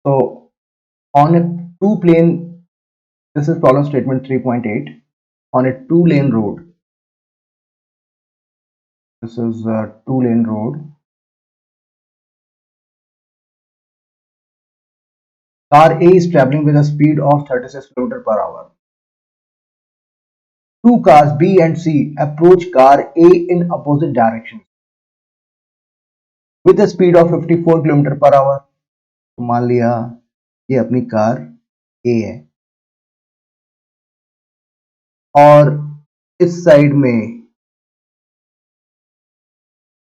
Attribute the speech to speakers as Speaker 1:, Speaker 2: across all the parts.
Speaker 1: So on a two plane, this is problem statement 3.8. On a two-lane road, this is a two-lane road. Car A is traveling with a speed of 36 km per hour. Two cars B and C approach car A in opposite directions with a speed of 54 km per hour. तो मान लिया ये अपनी car A है और इस side में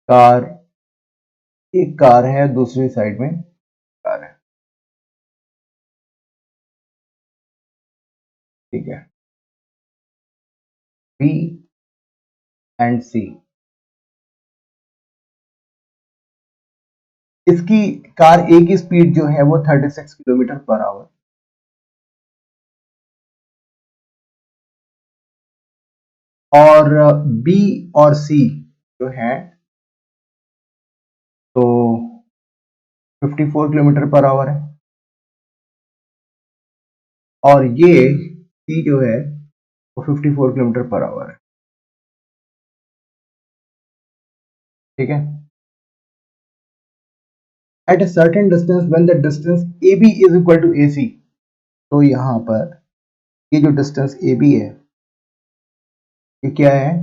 Speaker 1: car एक कार है, दूसरी साइड में कार है, ठीक है, B एंड C। इसकी कार A की स्पीड जो है वो 36 किलोमीटर पर आवर, और B और C जो है तो 54 किलोमीटर पर आवर है, और ये C जो है वो 54 किलोमीटर पर आवर है, ठीक है। At a certain distance when the distance AB is equal to AC, तो यहाँ पर ये जो डिस्टेंस AB है ये क्या है,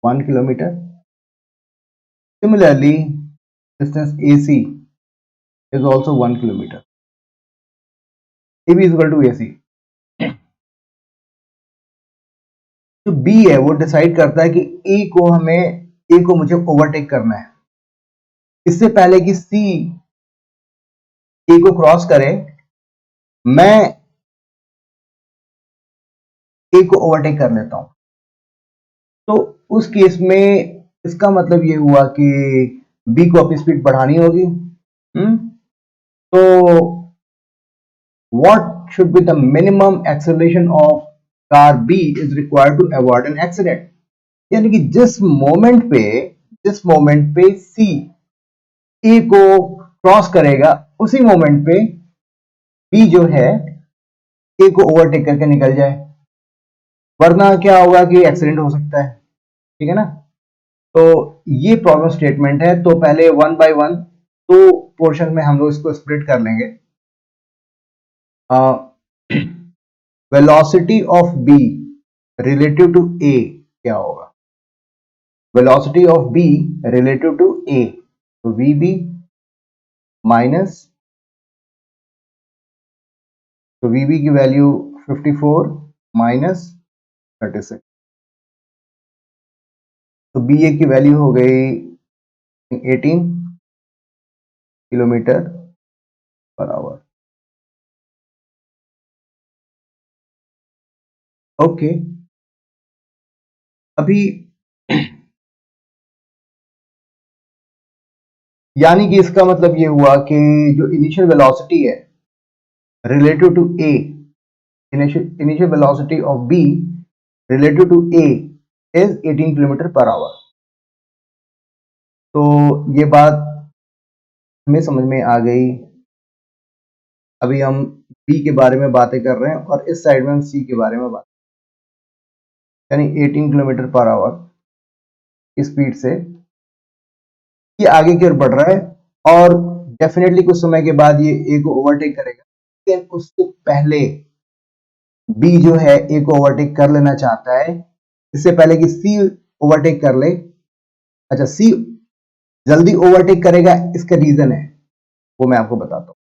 Speaker 1: 1 kilometre. Similarly distance AC is also 1 kilometer. AB is equal to AC. जो B है वो डिसाइड करता है कि A को मुझे ओवरटेक करना है। इससे पहले कि C A को क्रॉस करे, मैं A को ओवरटेक कर लेता हूं। तो उस केस में इसका मतलब ये हुआ कि B को अपनी स्पीड बढ़ानी होगी। तो what should be the minimum acceleration of car B is required to avoid an accident? यानी कि जिस मोमेंट पे C A को क्रॉस करेगा उसी मोमेंट पे B जो है A को ओवरटेक करके निकल जाए, वरना क्या होगा कि एक्सीडेंट हो सकता है, ठीक है ना। तो ये प्रॉब्लम स्टेटमेंट है। तो पहले वन बाय वन दो पोर्शन में हम लोग इसको स्प्लिट कर लेंगे। Velocity of B relative to A क्या होगा, velocity of B relative to A, तो VB माइनस, तो VB की वैल्यू 54 माइनस 36, तो BA की वैल्यू हो गई 18 किलोमीटर पर आवर। ओके, अभी यानी कि इसका मतलब ये हुआ कि जो इनिशियल वेलोसिटी है relative to A, initial velocity of B relative to A is 18 kilometre per hour. तो ये बात हमें समझ में आ गई। अभी हम B के बारे में बातें कर रहे हैं और इस साइड में हम C के बारे में बात, यानी 18 किलोमीटर पर आवर की स्पीड से ये आगे की ओर बढ़ रहा है और डेफिनेटली कुछ समय के बाद ये A को ओवरटेक करेगा, लेकिन उससे पहले B जो है A को ओवरटेक कर लेना चाहता है, इससे पहले कि C ओवरटेक कर ले। अच्छा, C जल्दी ओवरटेक करेगा, इसका रीजन है वो मैं आपको बताता हूँ।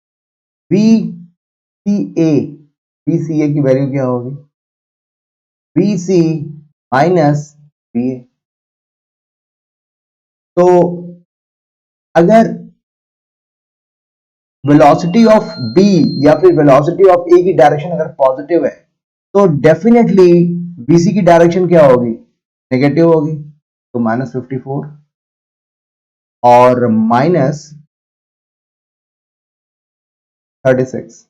Speaker 1: BCA की वैल्यू क्या होगी, BC माइनस BA। तो अगर वेलोसिटी ऑफ B या फिर वेलोसिटी ऑफ A की डायरेक्शन अगर पॉजिटिव है तो डेफिनेटली BC की डायरेक्शन क्या होगी, नेगेटिव होगी, तो माइनस 54 और माइनस 36,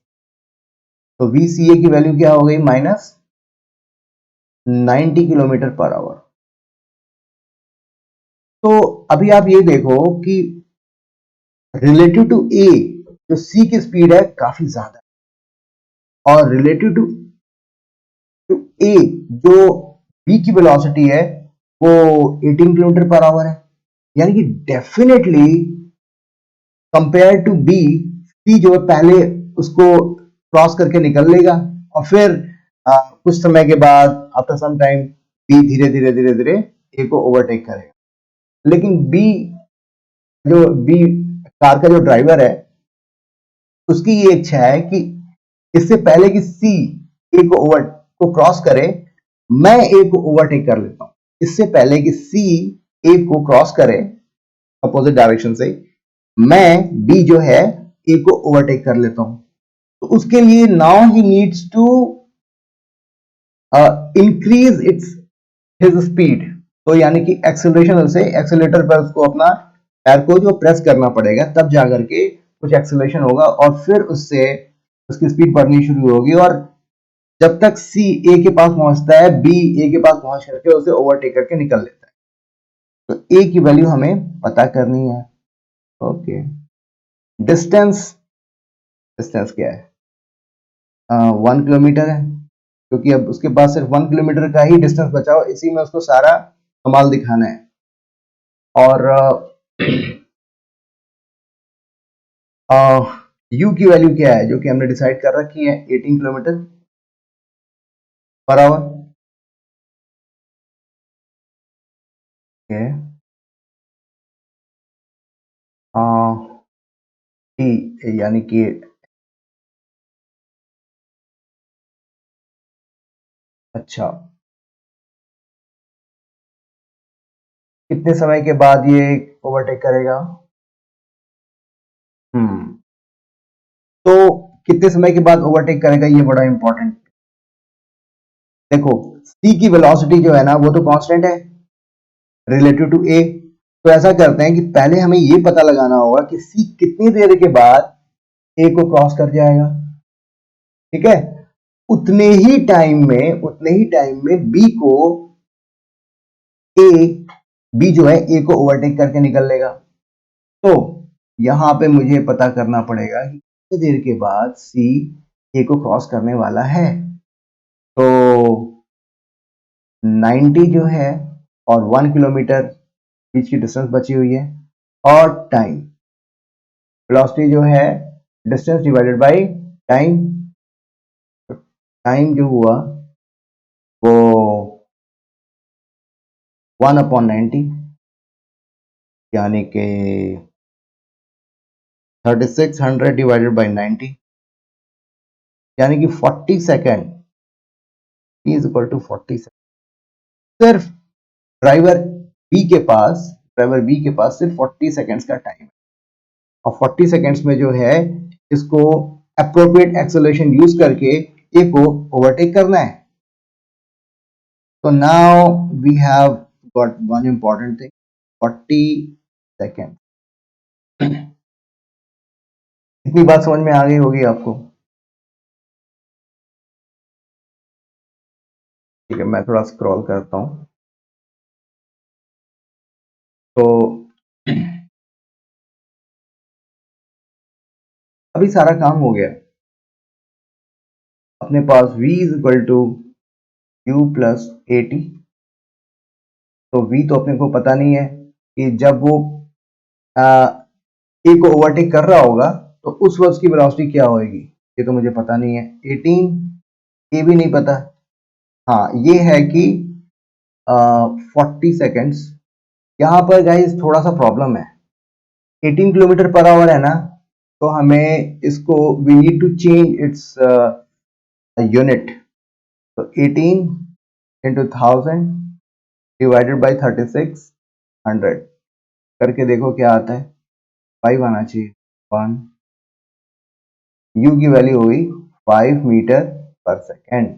Speaker 1: तो VCA की वैल्यू क्या हो गई, माइनस 90 किलोमीटर पर आवर। तो अभी आप ये देखो कि रिलेटिव टू A तो सी की स्पीड है काफी ज्यादा, और रिलेटिव टू ए जो बी की वेलोसिटी है वो 18 किलोमीटर पर आवर है, यानी कि डेफिनेटली कंपेयर टू बी, सी जो है पहले उसको क्रॉस करके निकल लेगा, और फिर कुछ समय के बाद आफ्टर सम टाइम बी धीरे धीरे धीरे धीरे ए को ओवरटेक करेगा। लेकिन बी कार का जो ड्राइवर है उसकी ये इच्छा है कि इससे पहले कि सी ए को क्रॉस करे, मैं ए को ओवरटेक कर लेता हूं। इससे पहले कि सी ए को क्रॉस करे अपोजिट डायरेक्शन से, मैं बी जो है ए को ओवरटेक कर लेता हूं। तो उसके लिए now he needs to increase its his speed. तो यानी कि एक्सेलरेशन से एक्सेलेटर पर उसको अपना पैर को जो प्रेस करना पड़ेगा, तब जाकर के कुछ एक्सेलरेशन होगा और फिर उससे उसकी स्पीड बढ़नी शुरू होगी, और जब तक सी ए के पास पहुंचता है बी ए के पास पहुंच करके उसे ओवरटेक करके निकल लेता है। तो ए की वैल्यू हमें पता करनी है। ओके, डिस्टेंस, डिस्टेंस क्या है? 1 किलोमीटर है, क्योंकि अब उसके पास सिर्फ 1 किलोमीटर का ही डिस्टेंस बचा हो, इसी में उसको सारा कमाल दिखाना है। और यू की वैल्यू क्या है जो कि हमने डिसाइड कर रखी है, 18 किलोमीटर पर आवर। टी यानी कि अच्छा, कितने समय के बाद ये ओवरटेक करेगा? हम्म, तो कितने समय के बाद ओवरटेक करेगा ये बड़ा इंपॉर्टेंट। देखो, सी की वेलोसिटी जो है ना वो तो कांस्टेंट है रिलेटिव टू ए। तो ऐसा करते हैं कि पहले हमें ये पता लगाना होगा कि सी कितनी देर के बाद ए को क्रॉस कर जाएगा। ठीक है, उतने ही टाइम में ए बी जो है ए को ओवरटेक करके निकल लेगा। तो यहां पे मुझे पता करना पड़ेगा कि कितनी देर के बाद सी ए को क्रॉस करने वाला है। तो 90 जो है और 1 किलोमीटर बीच की डिस्टेंस बची हुई है, और टाइम, वेलोसिटी जो है distance divided by time. Time जो हुआ वो 1/90, यानी कि 3600 डिवाइडेड बाय 90, यानी कि 40 second is equal to 40 second. सिर्फ ड्राइवर ड्राइवर बी के पास सिर्फ 40 सेकेंड्स का टाइम है, और 40 सेकेंड्स में जो है इसको अप्रोप्रिएट एक्सेलरेशन यूज करके ए को ओवरटेक करना है। तो now we have got one important thing, 40 second. इतनी बात समझ में आ गई होगी आपको? ठीक है, मैं थोड़ा स्क्रॉल करता हूं। तो अभी सारा काम हो गया। अपने पास v is equal to u plus A T. तो v तो अपने को पता नहीं है कि जब वो ए को ओवरटेक कर रहा होगा तो उस वक्त की वेलोसिटी क्या होगी, ये तो मुझे पता नहीं है। 18 ये भी नहीं पता। हाँ, ये है कि 40 सेकेंड्स। यहाँ पर गाइस थोड़ा सा प्रॉब्लम है, 18 किलोमीटर पर आवर है ना, तो हमें इसको we need to change its unit. तो 18 इंटू 1000 डिवाइडेड बाई 3600 करके देखो क्या आता है। 5 आना चाहिए। 1, यू की वैल्यू हुई 5 मीटर पर सेकेंड।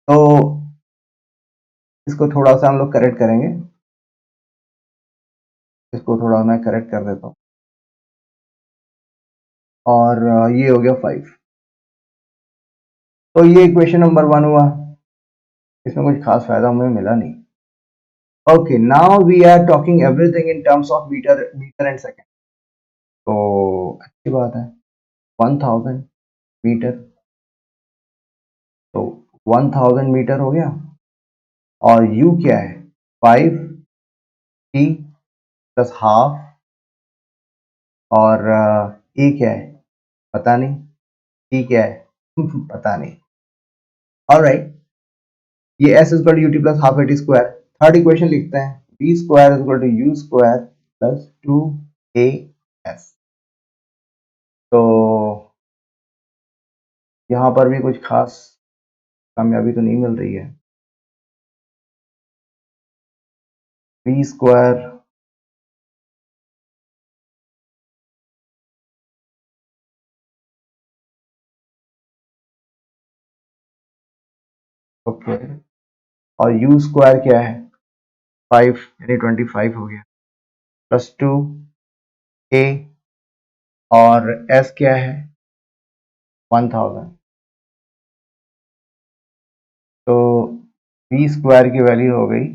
Speaker 1: तो इसको थोड़ा सा हम लोग करेक्ट करेंगे, इसको थोड़ा मैं करेक्ट कर देता हूँ, और ये हो गया 5। तो ये इक्वेशन नंबर 1 हुआ, इसमें कुछ खास फायदा हमें मिला नहीं। Okay, now we are talking everything in terms of metre and second. तो अच्छी बात है। 1000 मीटर, तो 1000 मीटर हो गया। और u क्या है 5t प्लस हाफ, और a क्या है पता नहीं, t क्या है पता नहीं। ऑलराइट, ये s is equal to ut plus half at square. Third equation लिखते हैं, b square is equal to u square plus 2as। तो यहाँ पर भी कुछ खास कामयाबी तो नहीं मिल रही है। b स्क्वायर ओके, और u स्क्वायर क्या है 5 यानी 25 हो गया, प्लस 2a, और s क्या है 1000। तो b स्क्वायर की वैल्यू हो गई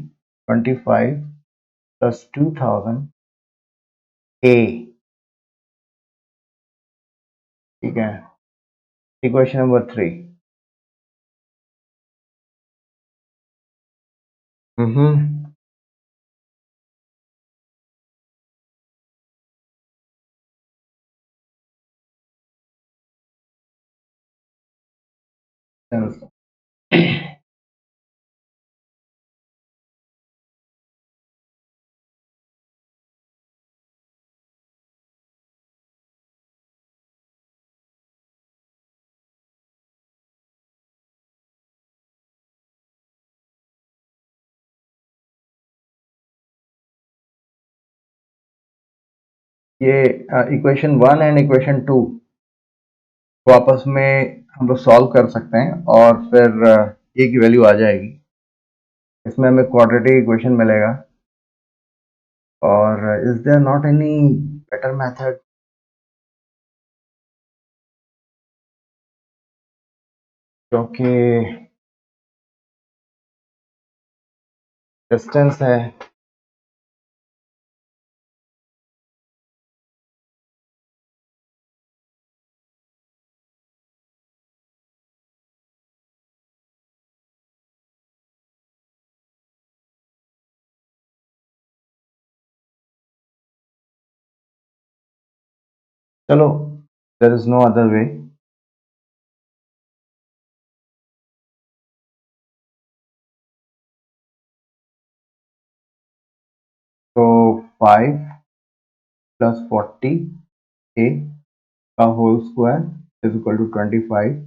Speaker 1: 25 प्लस 2000 a। ठीक है, इक्वेशन नंबर 3। हम्म, ये इक्वेशन 1 एंड इक्वेशन 2 को आपस में हम लोग सॉल्व कर सकते हैं और फिर a की वैल्यू आ जाएगी। इसमें हमें क्वाड्रेटिक इक्वेशन मिलेगा। और is there not any better method? क्योंकि डिस्टेंस है, चलो there is no other way. तो 5 प्लस 40 a का whole square is equal to 25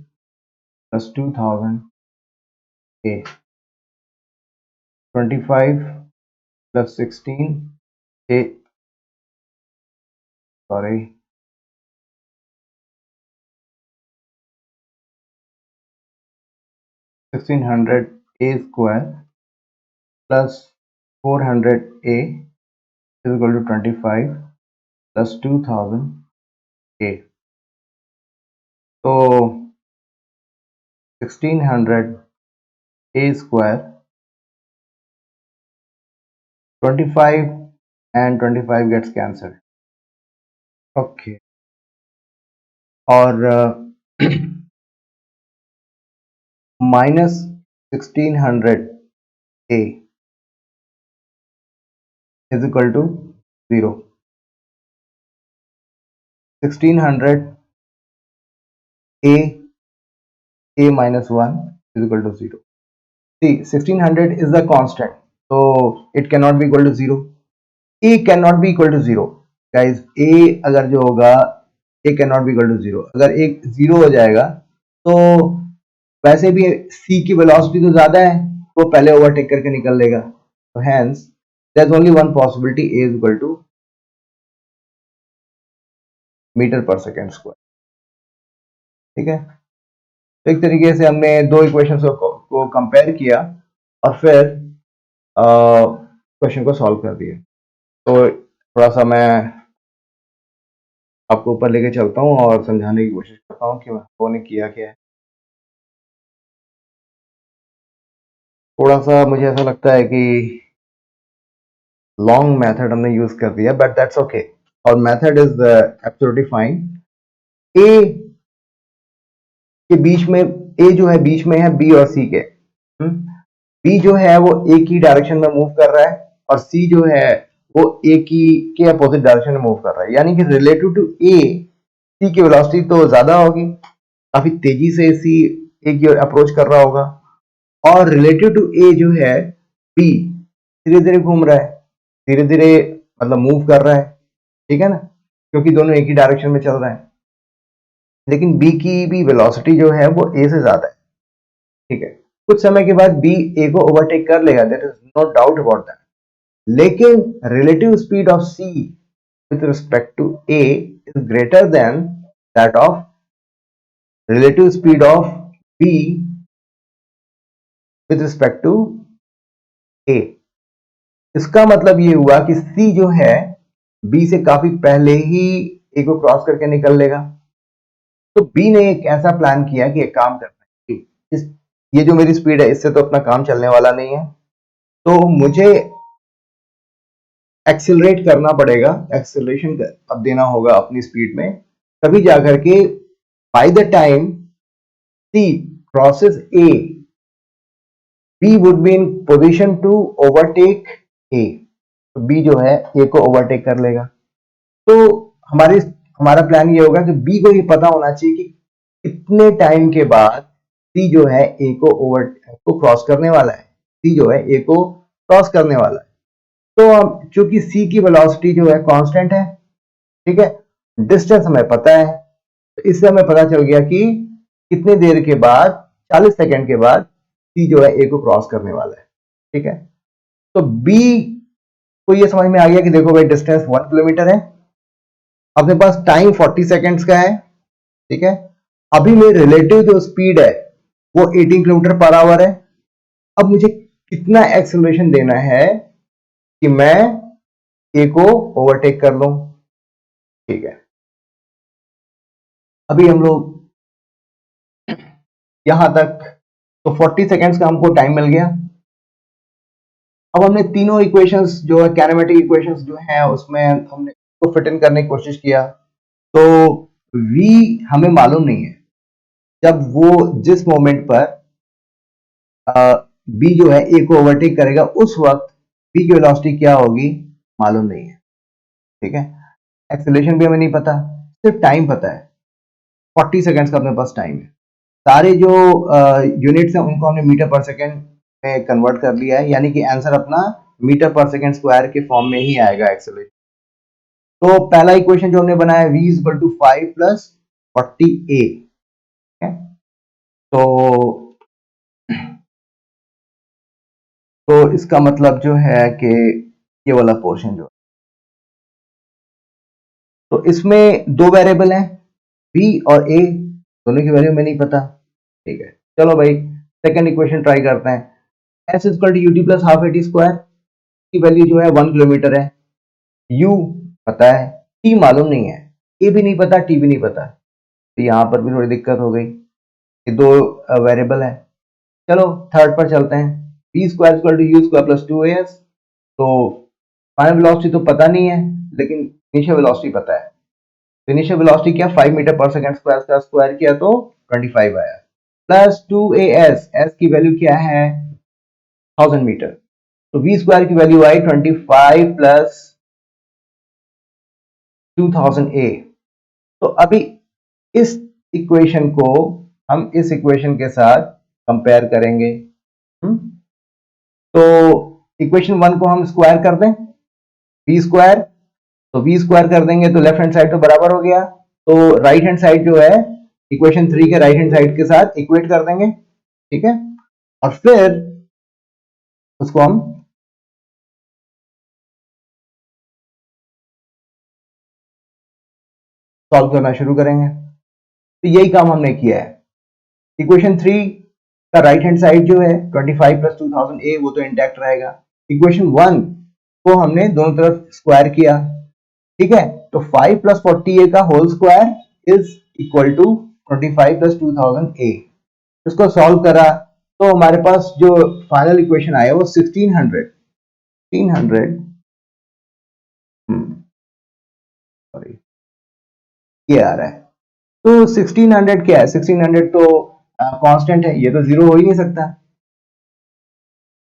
Speaker 1: plus 2000 a। 25 plus 16 a, sorry 1600 a square plus 400 a is equal to 25 plus 2000 a। तो 1600 a square, 25 and 25 gets cancelled। Okay, और minus 1600 a is equal to 0। 1600 a minus 1 is equal to 0। See, 1600 is the constant, so it cannot be equal to 0। a cannot be equal to 0 guys। a अगर जो होगा a cannot be equal to 0, अगर एक 0 हो जाएगा तो वैसे भी c की वेलोसिटी तो ज्यादा है, वो पहले ओवरटेक करके निकल लेगा। तो hence there is only one possibility, a is equal to metre per second square. ठीक है, तो एक तरीके से हमने दो इक्वेशंस को कंपेयर किया और फिर क्वेश्चन को सॉल्व कर दिया। तो थोड़ा सा मैं आपको ऊपर लेके चलता हूँ और समझाने की कोशिश करता हूँ कि वो ने किया क्या है। थोड़ा सा मुझे ऐसा लगता है कि लॉन्ग मेथड हमने यूज कर दिया, बट दैट्स ओके, और मेथड इज एब्सोल्युटली फाइन। ए के बीच में, ए जो है बीच में है बी और सी के। बी जो है वो एक ही डायरेक्शन में मूव कर रहा है और सी जो है वो ए की के अपोजिट डायरेक्शन में मूव कर रहा है, यानी कि रिलेटिव टू ए सी की वेलोसिटी तो ज्यादा होगी, काफी तेजी से सी ए की ओर अप्रोच कर रहा होगा, और रिलेटिव टू ए जो है बी धीरे धीरे घूम रहा है, धीरे धीरे मतलब मूव कर रहा है, ठीक है ना, क्योंकि दोनों एक ही डायरेक्शन में चल रहे हैं। लेकिन बी की भी वेलोसिटी जो है वो ए से ज्यादा है, ठीक है। कुछ समय के बाद बी ए को ओवरटेक कर लेगा, there is no doubt about that, लेकिन relative speed of C with respect to A is greater than that of relative speed of B with respect to A. इसका मतलब ये हुआ कि सी जो है बी से काफी पहले ही ए को क्रॉस करके निकल लेगा। तो बी ने एक ऐसा प्लान किया कि एक काम करना है, इस ये जो मेरी स्पीड है इससे तो अपना काम चलने वाला नहीं है, तो मुझे एक्सिलरेट करना पड़ेगा, एक्सिलरेशन अब देना होगा अपनी स्पीड में, तभी जाकर के by the time C crosses A B would be in position to overtake A. तो बी जो है ए को ओवरटेक कर लेगा। तो हमारा प्लान ये होगा कि बी को ये पता होना चाहिए कि कितने टाइम के बाद सी जो है ए को क्रॉस करने वाला है, सी जो है ए को क्रॉस करने वाला है। तो चूंकि सी की वेलोसिटी जो है कांस्टेंट है, ठीक है, डिस्टेंस हमें पता है, तो इससे हमें पता चल गया कि कितनी देर के बाद, 40 सेकंड के बाद सी जो है ए को क्रॉस करने वाला है, ठीक है। तो बी को ये समझ में आ गया कि देखो भाई डिस्टेंस 1 किलोमीटर है, अपने पास टाइम 40 सेकंड्स का है, ठीक है। अभी मेरी रिलेटिव जो स्पीड है वो 18 किलोमीटर पर आवर है। अब मुझे कितना एक्सेलरेशन देना है कि मैं ए को ओवरटेक कर लूं, ठीक है। अभी हम लोग यहां तक, तो 40 सेकंड्स का हमको टाइम मिल गया। अब हमने तीनों इक्वेशंस जो है कैनेमेटिक इक्वेशंस जो है उसमें हमने को फिट इन करने की कोशिश किया। तो v हमें मालूम नहीं है, जब वो जिस मोमेंट पर b जो है a को ओवरटेक करेगा उस वक्त b की वेलोसिटी क्या होगी मालूम नहीं है, ठीक है। एक्सेलरेशन भी हमें नहीं पता, सिर्फ टाइम पता है, 40 सेकंड्स का अपने पास टाइम है। सारे जो यूनिट्स हैं उनको हमने मीटर पर सेकंड में कन्वर्ट कर लिया है, यानी कि आंसर अपना मीटर पर सेकंड स्क्वायर के फॉर्म में ही आएगा एक्सेलरेशन। तो पहला इक्वेशन जो हमने बनाया v is equal to 5 plus 40a, तो इसका मतलब जो है कि ये वाला पोर्शन जो, तो इसमें दो वेरिएबल हैं v और a, दोनों की वैल्यू में नहीं पता, ठीक है। चलो भाई सेकंड इक्वेशन ट्राई करते हैं। s is equal to U T plus half A T square की वैल्यू जो है 1 किलोमीटर है, u पता है, t मालूम नहीं है, a भी नहीं पता, t भी नहीं पता, तो यहाँ पर भी थोड़ी दिक्कत हो गई, ये दो वेरिएबल है। चलो थर्ड पर चलते हैं, B square equal to U square plus 2as। तो फाइनल वेलोसिटी तो पता नहीं है, लेकिन इनिशियल वेलोसिटी पता है। तो इनिशियल वेलोसिटी क्या, 5 मीटर पर सेकंड स्क्वायर का स्क्वायर किया तो 25 आया, प्लस 2as, s की वैल्यू क्या है 1000 मीटर, तो v स्क्वायर की वैल्यू आई 25 प्लस 2000a। तो अभी इस इक्वेशन को हम इस इक्वेशन के साथ कंपेयर करेंगे। तो इक्वेशन 1 को हम स्क्वायर कर दें, वी स्क्वायर, तो वी स्क्वायर कर देंगे तो लेफ्ट हैंड साइड तो बराबर हो गया, तो राइट हैंड साइड जो है इक्वेशन 3 के राइट हैंड साइड के साथ इक्वेट कर देंगे, ठीक है। और फिर उसको हम सॉल्व करना शुरू करेंगे। तो यही काम हमने किया है। इक्वेशन 3 का राइट हैंड साइड जो है 25 प्लस 2000a वो तो इंटैक्ट रहेगा। इक्वेशन 1 को हमने दोनों तरफ स्क्वायर किया, ठीक है। तो 5 प्लस 40a का whole square is equal to 25 plus 2000a। इसको सॉल्व करा तो हमारे पास जो फाइनल इक्वेशन आया वो 1600 सॉरी ये आ रहा है तो 1600 क्या है? 1600 तो कांस्टेंट है, ये तो जीरो हो ही नहीं सकता।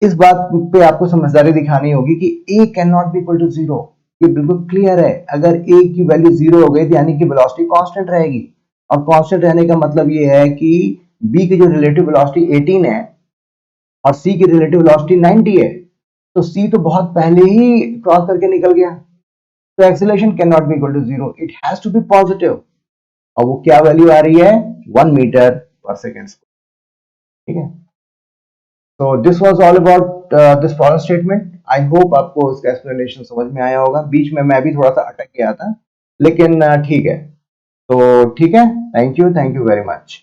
Speaker 1: इस बात पे आपको समझदारी दिखानी होगी कि a can not be equal to zero. ये बिल्कुल क्लियर है। अगर a की वैल्यू जीरो हो गई तो यानी कि वेलोसिटी कांस्टेंट रहेगी, और कांस्टेंट रहने का मतलब ये है कि b की जो रिलेटिव वेलोसिटी 18 है और c की रिलेटिव वेलोसिटी 90 है, तो c तो बहुत पहले ही क्रॉस करके निकल गया। तो acceleration can not be equal to zero, it has to be positive. और वो क्या वैल्यू आ रही है? 1 मीटर पर सेकेंड। ठीक है। तो this was all about this forest statement. I hope आपको इसका एक्सप्लेनेशन समझ में आया होगा। बीच में मैं भी थोड़ा सा अटक गया था, लेकिन ठीक है। तो ठीक है, थैंक यू वेरी मच।